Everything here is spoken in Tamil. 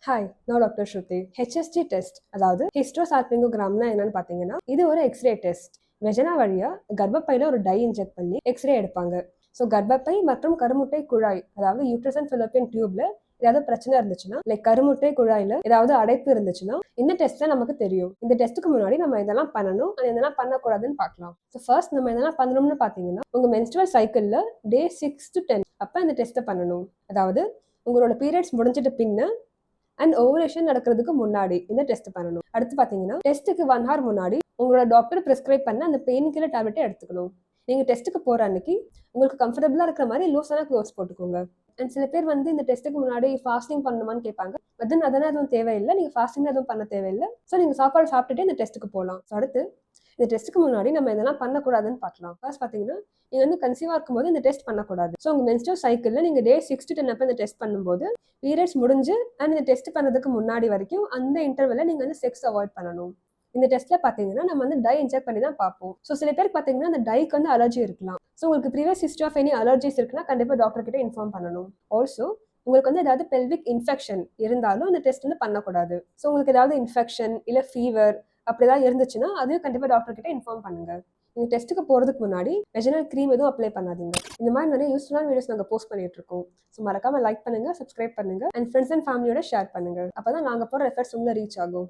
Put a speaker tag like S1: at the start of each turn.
S1: ஹாய், நான் டாக்டர் ஸ்ருதி. ஹெச்எஸ்ஜி டெஸ்ட், அதாவது ஹிஸ்டோசால்பிங்கோகிராம்னா என்னன்னு பார்த்தீங்கன்னா, இது ஒரு எக்ஸ்ரே டெஸ்ட். வெஜனா வழியா கர்ப்பப்பையில ஒரு டை இன்ஜெக்ட் பண்ணி எக்ஸ்ரே எடுப்பாங்க. ஸோ கர்ப்பப்பை மற்றும் கருமுட்டை குழாய், அதாவது யூட்ரஸ் அண்ட் ஃபிலோப்பியன் டியூப்ல ஏதாவது பிரச்சனை இருந்துச்சுன்னா, லைக் கருமுட்டை குழாயில ஏதாவது அடைப்பு இருந்துச்சுன்னா, இந்த டெஸ்ட்ல நமக்கு தெரியும். இந்த டெஸ்ட்டுக்கு முன்னாடி நம்ம இதெல்லாம் பண்ணணும், இதெல்லாம் பண்ணக்கூடாதுன்னு பார்க்கலாம். ஸோ ஃபர்ஸ்ட் நம்ம இதெல்லாம் பண்ணணும்னு பார்த்தீங்கன்னா, உங்க மென்ஸ்ட்ரல் சைக்கிள்ல டே 6 to 10 அப்போ இந்த டெஸ்ட்டை பண்ணணும். அதாவது உங்களோட பீரியட்ஸ் முடிஞ்சிட்டு பின்ன அண்ட் ஓவலேஷன் நடக்கிறதுக்கு முன்னாடி இந்த டெஸ்ட் பண்ணணும். அடுத்து பார்த்தீங்கன்னா, டெஸ்ட்டுக்கு 1 hour முன்னாடி உங்களோட டாக்டர் ப்ரிஸ்கிரைப் பண்ண அந்த பெயின் கில்லர் டேப்லெட்டை எடுத்துக்கணும். நீங்கள் டெஸ்ட்டுக்கு போகிற அன்னைக்கு உங்களுக்கு கம்ஃபர்டபுளாக இருக்கிற மாதிரி லூஸான க்ளோத்ஸ் போட்டுக்கோங்க. அண்ட் சில பேர் இந்த டெஸ்ட்டுக்கு முன்னாடி ஃபாஸ்டிங் பண்ணணுமான்னு கேட்பாங்க. அதெல்லாம் எதுவும் தேவையில்லை, நீங்கள் ஃபாஸ்டிங் எதுவும் பண்ண தேவையில்லை. ஸோ நீங்கள் சாப்பாடு சாப்பிட்டுட்டு இந்த டெஸ்ட்டுக்கு போகலாம். ஸோ அடுத்து இந்த டெஸ்ட்டுக்கு முன்னாடி நம்ம இதெல்லாம் பண்ணக்கூடாதுன்னு பார்க்கலாம். ஃபர்ஸ்ட் பார்த்தீங்கன்னா, நீங்கள் கன்சீவாக இருக்கும்போது இந்த டெஸ்ட் பண்ணக்கூடாது. ஸோ உங்கள் மென்ஸ்ட்ரல் சைக்கிளில் நீங்கள் டே 6 to 10 அப்போ இந்த டெஸ்ட் பண்ணும்போது பீரியட்ஸ் முடிஞ்சு அண்ட் இந்த டெஸ்ட் பண்ணதுக்கு முன்னாடி வரைக்கும் அந்த இன்டர்வெல்ல நீங்கள் செக்ஸ் அவாய்ட் பண்ணணும். இந்த டெஸ்ட்டில் பார்த்தீங்கன்னா நம்ம டை இன்ஜெக்ட் பண்ணி தான் பார்ப்போம். ஸோ சில பேருக்கு பார்த்தீங்கன்னா அந்த டைக்கு அலர்ஜி இருக்கலாம். ஸோ உங்களுக்கு previous history of any allergies இருக்குன்னா கண்டிப்பாக டாக்டர் கிட்ட இன்ஃபார்ம் பண்ணணும். ஆல்சோ உங்களுக்கு ஏதாவது பெல்விக் இன்ஃபெக்ஷன் இருந்தாலும் அந்த டெஸ்ட் பண்ணக்கூடாது. ஸோ உங்களுக்கு ஏதாவது இன்ஃபெக்ஷன் இல்லை ஃபீவர் அப்படி ஏதாவது இருந்துச்சுன்னா அதையும் கண்டிப்பாக டாக்டர் கிட்ட இன்ஃபார்ம் பண்ணுங்க. நீங்கள் டெஸ்ட்டுக்கு போகிறதுக்கு முன்னாடி வெஜினல் க்ரீம் எதுவும் அப்ளை பண்ணாதீங்க. இந்த மாதிரி நிறைய யூஸ்ஃபுல்லான வீடியோஸ் நாங்கள் போஸ்ட் பண்ணிட்டு இருக்கோம். ஸோ மறக்காம லைக் பண்ணுங்க, சப்ஸ்கிரைப் பண்ணுங்க அண்ட் ஃப்ரெண்ட்ஸ் அண்ட் ஃபேமிலியோட ஷேர் பண்ணுங்க. அப்போ தான் நாங்கள் போகிற எஃபர்ட்ஸ் உங்களை ரீச் ஆகும்.